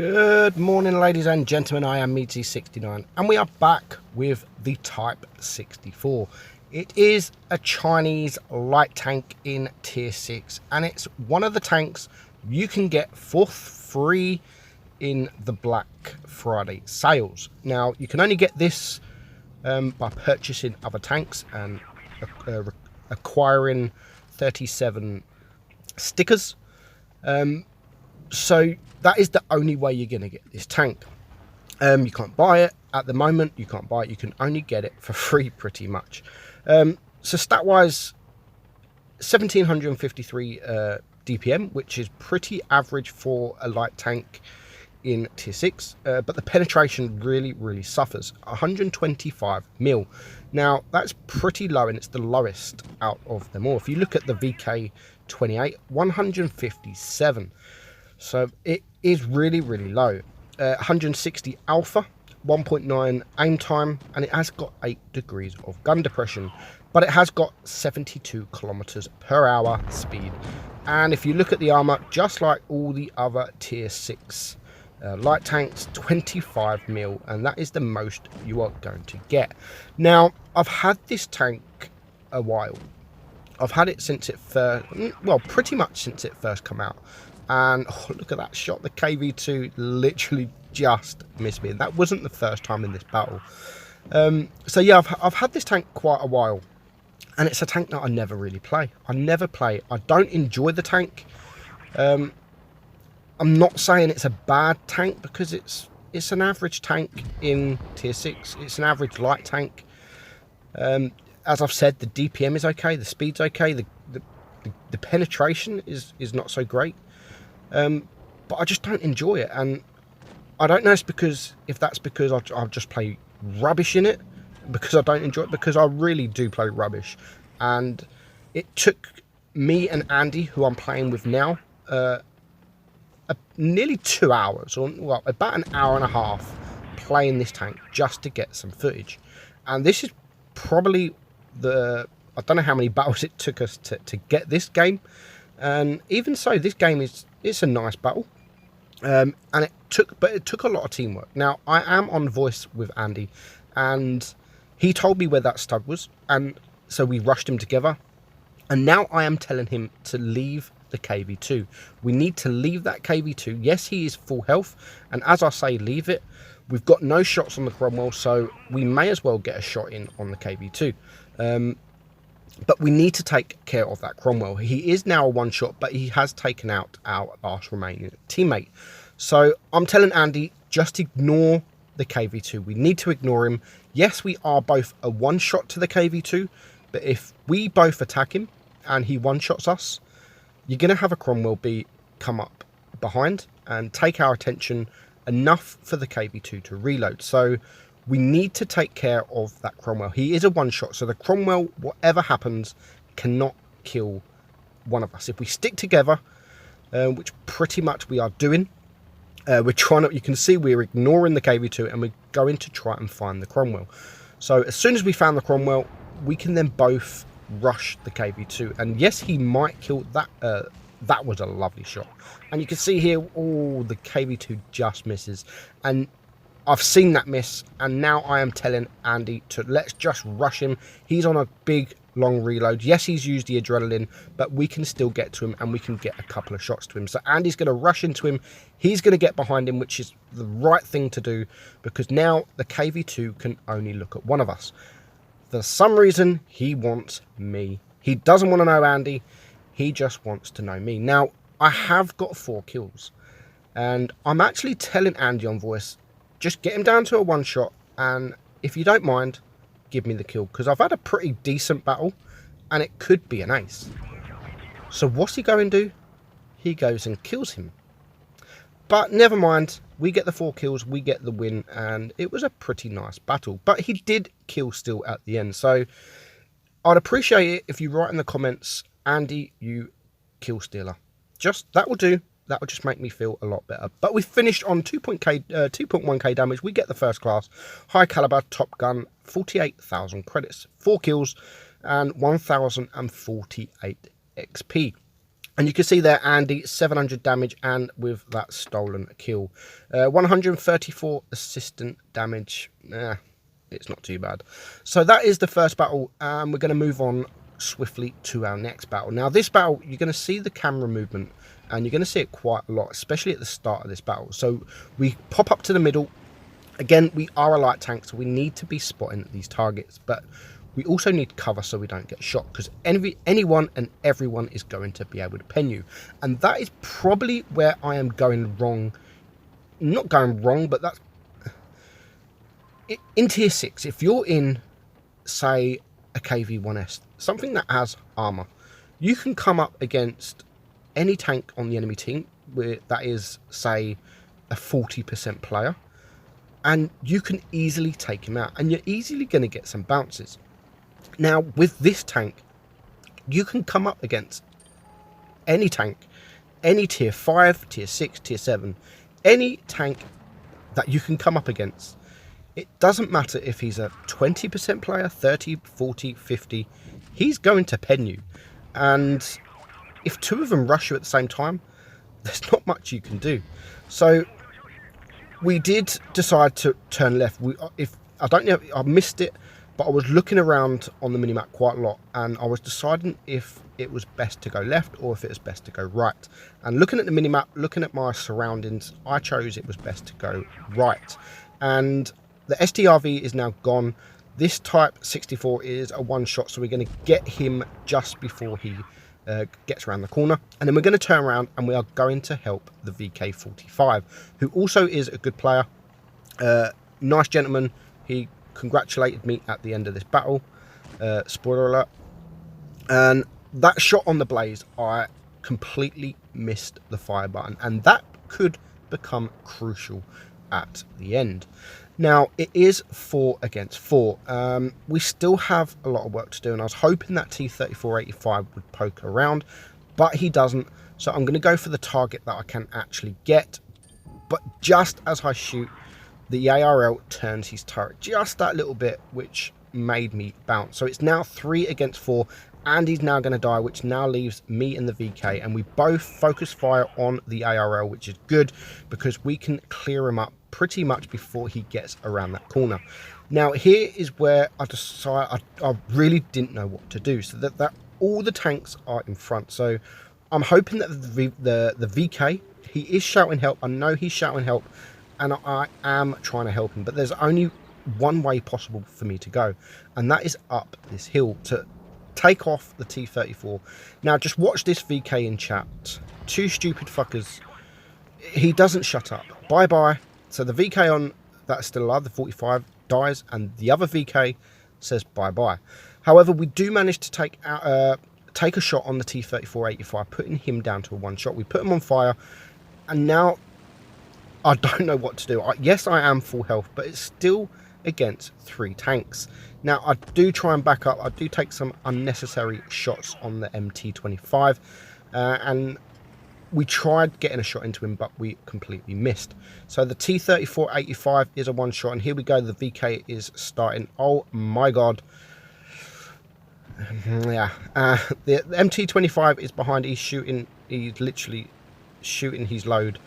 Good morning, ladies and gentlemen. I am Meaty69 and we are back with the Type 64. It is a Chinese light tank in tier 6 and it's one of the tanks you can get for free in the Black Friday sales. Now you can only get this by purchasing other tanks and acquiring 37 stickers. So that is the only way you're going to get this tank. You can't buy it at the moment. You can't buy it. You can only get it for free pretty much. So stat wise, 1753 DPM, which is pretty average for a light tank in tier 6, but the penetration really suffers. 125 mil. Now that's pretty low and it's the lowest out of them all. If you look at the VK28, 157. So it is really low. 160 alpha, 1.9 aim time, and it has got 8 degrees of gun depression, but it has got 72 kilometers per hour speed. And if you look at the armor, just like all the other tier 6 light tanks, 25 mil, and that is the most you are going to get. Now I've had this tank a while. I've had it since it first, well, pretty much since it first come out. And oh, look at that shot. The KV2 literally just missed me. And that wasn't the first time in this battle. So yeah, I've had this tank quite a while. And it's a tank that I never really play. I never play. I don't enjoy the tank. I'm not saying it's a bad tank because it's an average tank in tier 6. It's an average light tank. As I've said, the DPM is okay. The speed's okay. The penetration is not so great. But I just don't enjoy it, and I don't know if that's because I just play rubbish in it, because I don't enjoy it, because I really do play rubbish. And it took me and Andy, who I'm playing with now, nearly 2 hours, or well, about an hour and a half playing this tank just to get some footage. And this is probably I don't know how many battles it took us to get this game. And even so, this game it's a nice battle, and it took a lot of teamwork. Now I am on voice with Andy, and he told me where that stud was, and so we rushed him together. And now I am telling him to leave the KV2. We need to leave that KV2. Yes, he is full health, and as I say, leave it. We've got no shots on the Cromwell, so we may as well get a shot in on the KV2. But we need to take care of that Cromwell. He is now a one-shot, but he has taken out our last remaining teammate. So I'm telling Andy, just ignore the KV2. We need to ignore him. Yes, we are both a one-shot to the KV2, but if we both attack him and he one-shots us, you're going to have a Cromwell come up behind and take our attention enough for the KV2 to reload. So we need to take care of that Cromwell. He is a one-shot, so the Cromwell, whatever happens, cannot kill one of us. If we stick together, which pretty much we are doing, we're trying to, you can see we're ignoring the KV2 and we're going to try and find the Cromwell. So as soon as we found the Cromwell, we can then both rush the KV2. And yes, he might kill that. That was a lovely shot. And you can see here, oh, the KV2 just misses. And I've seen that miss, and now I am telling Andy to let's just rush him. He's on a big, long reload. Yes, he's used the adrenaline, but we can still get to him, and we can get a couple of shots to him. So Andy's going to rush into him. He's going to get behind him, which is the right thing to do, because now the KV2 can only look at one of us. For some reason, he wants me. He doesn't want to know Andy. He just wants to know me. Now, I have got 4 kills, and I'm actually telling Andy on voice, just get him down to a one-shot, and if you don't mind, give me the kill, because I've had a pretty decent battle, and it could be an ace. So what's he going to do? He goes and kills him. But never mind, we get the 4 kills, we get the win, and it was a pretty nice battle. But he did kill still at the end, so I'd appreciate it if you write in the comments, Andy, you kill stealer. That will do. That would just make me feel a lot better. But we finished on 2.1k damage. We get the first class, high caliber, top gun, 48,000 credits, 4 kills, and 1,048 XP. And you can see there, Andy, 700 damage and with that stolen kill. 134 assistant damage. It's not too bad. So that is the first battle. We're going to move on swiftly to our next battle. Now, this battle, you're going to see the camera movement, and you're going to see it quite a lot, especially at the start of this battle. So we pop up to the middle. Again, we are a light tank, so we need to be spotting these targets, but we also need cover so we don't get shot, because anyone and everyone is going to be able to pen you. And that is probably where I am going wrong. Not going wrong, but that's... In tier 6, if you're in, say, a KV-1S, something that has armor, you can come up against any tank on the enemy team that is, say, a 40% player, and you can easily take him out, and you're easily going to get some bounces. Now, with this tank, you can come up against any tank, any tier 5, tier 6, tier 7, any tank that you can come up against. It doesn't matter if he's a 20% player, 30, 40, 50, he's going to pen you. And if two of them rush you at the same time, there's not much you can do. So we did decide to turn left. I don't know, I missed it, but I was looking around on the minimap quite a lot, and I was deciding if it was best to go left or if it was best to go right. And looking at the minimap, looking at my surroundings, I chose it was best to go right. And the STRV is now gone. This Type 64 is a one-shot, so we're going to get him just before he gets around the corner. And then we're going to turn around and we are going to help the VK45, who also is a good player. Nice gentleman. He congratulated me at the end of this battle. Spoiler alert. And that shot on the blaze, I completely missed the fire button, and that could become crucial at the end. Now, it is 4 against 4. We still have a lot of work to do, and I was hoping that T-34-85 would poke around, but he doesn't. So I'm going to go for the target that I can actually get. But just as I shoot, the ARL turns his turret just that little bit, which made me bounce. So it's now 3 against 4, and he's now going to die, which now leaves me and the VK, and we both focus fire on the ARL, which is good because we can clear him up pretty much before he gets around that corner. Now, here is where I decided I really didn't know what to do, so that all the tanks are in front. So I'm hoping that the VK, he is shouting help. I know he's shouting help, and I am trying to help him, but there's only one way possible for me to go, and that is up this hill to take off the T-34. Now, just watch this VK in chat. Two stupid fuckers. He doesn't shut up. Bye-bye. So the VK on that's still alive, the 45, dies, and the other VK says bye-bye. However, we do manage to take a shot on the T-34-85, putting him down to a one-shot. We put him on fire, and now I don't know what to do. Yes, I am full health, but it's still against 3 tanks. Now, I do try and back up. I do take some unnecessary shots on the MT-25, and we tried getting a shot into him, but we completely missed. So the T-34-85 is a one-shot, and here we go. The VK is starting. Oh, my God. Yeah. The MT-25 is behind. He's shooting. He's literally shooting his load.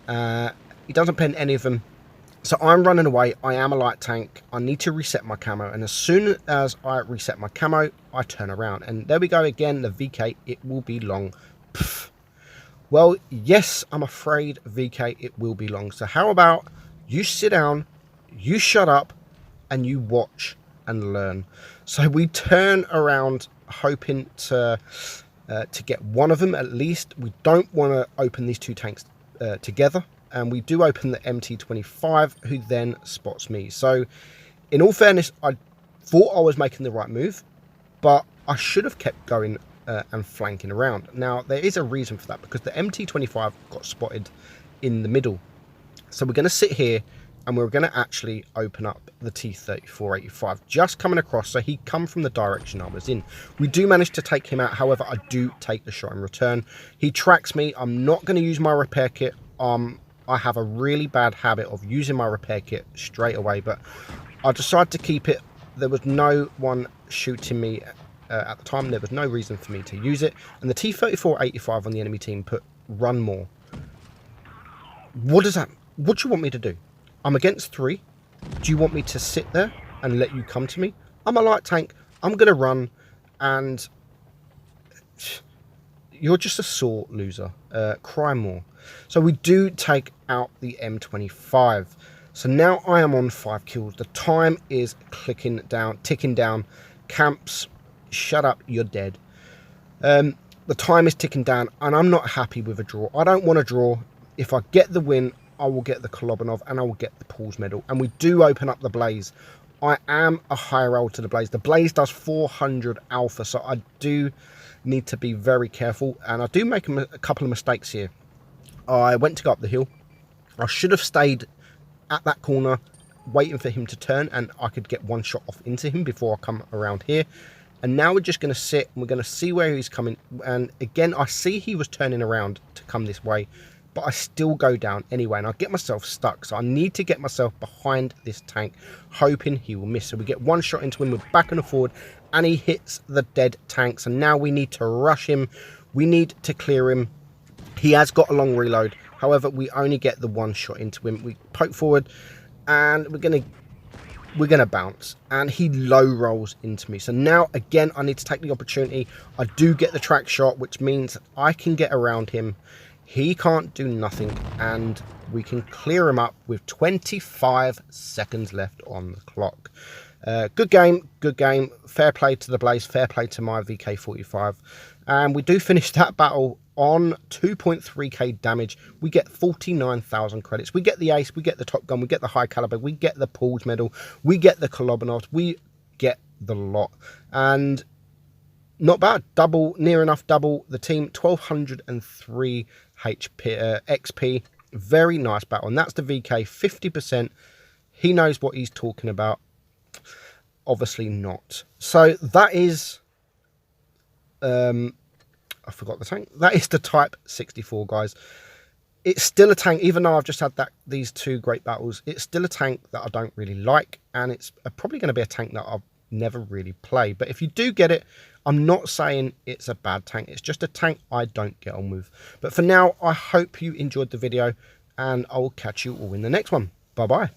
He doesn't pen any of them. So I'm running away. I am a light tank. I need to reset my camo. And as soon as I reset my camo, I turn around. And there we go again. The VK, it will be long. Pff. Well, yes, I'm afraid, VK, it will be long. So how about you sit down, you shut up, and you watch and learn. So we turn around hoping to get one of them at least. We don't want to open these two tanks together. And we do open the MT-25, who then spots me. So in all fairness, I thought I was making the right move, but I should have kept going and flanking around. Now, there is a reason for that, because the MT-25 got spotted in the middle. So we're going to sit here, and we're going to actually open up the T-34-85, just coming across, so he come from the direction I was in. We do manage to take him out. However, I do take the shot in return. He tracks me. I'm not going to use my repair kit. I have a really bad habit of using my repair kit straight away, but I decided to keep it. There was no one shooting me at the time. There was no reason for me to use it. And the T-34-85 on the enemy team put run more. What do you want me to do? I'm against 3. Do you want me to sit there and let you come to me? I'm a light tank. I'm going to run, and you're just a sore loser. Cry more. So we do take out the M25. So now I am on 5 kills. The time is ticking down. Camps, shut up, you're dead. The time is ticking down, and I'm not happy with a draw. I don't want to draw. If I get the win, I will get the Kolobinov and I will get the Paul's medal. And we do open up the Blaze. I am a higher roll to the Blaze. The Blaze does 400 alpha, so I do need to be very careful. And I do make a couple of mistakes here. I went to go up the hill. I should have stayed at that corner waiting for him to turn, and I could get one shot off into him before I come around here. And now we're just going to sit and we're going to see where he's coming. And again, I see he was turning around to come this way, but I still go down anyway, and I get myself stuck. So I need to get myself behind this tank, hoping he will miss. So we get one shot into him, we're back and forward, and he hits the dead tanks. And now we need to rush him. We need to clear him. He has got a long reload. However, we only get the one shot into him. We poke forward, and we're gonna bounce, and he low rolls into me. So now again, I need to take the opportunity. I do get the track shot, which means I can get around him. He can't do nothing, and we can clear him up with 25 seconds left on the clock. Good game, good game. Fair play to the Blaze, fair play to my VK45. And we do finish that battle on 2.3k damage. We get 49,000 credits. We get the ace, we get the top gun, we get the high caliber, we get the Paul's medal, we get the Kolobinov, we get the lot. And not bad. Double, near enough double. The team 1203 XP. Very nice battle. And that's the VK 50%. He knows what he's talking about. Obviously not. So that is I forgot the tank. That is the Type 64, guys. It's still a tank, even though I've just had these 2 great battles. It's still a tank that I don't really like, and it's probably going to be a tank that I'll never really play. But if you do get it, I'm not saying it's a bad tank. It's just a tank I don't get on with. But for now, I hope you enjoyed the video, and I will catch you all in the next one. Bye-bye.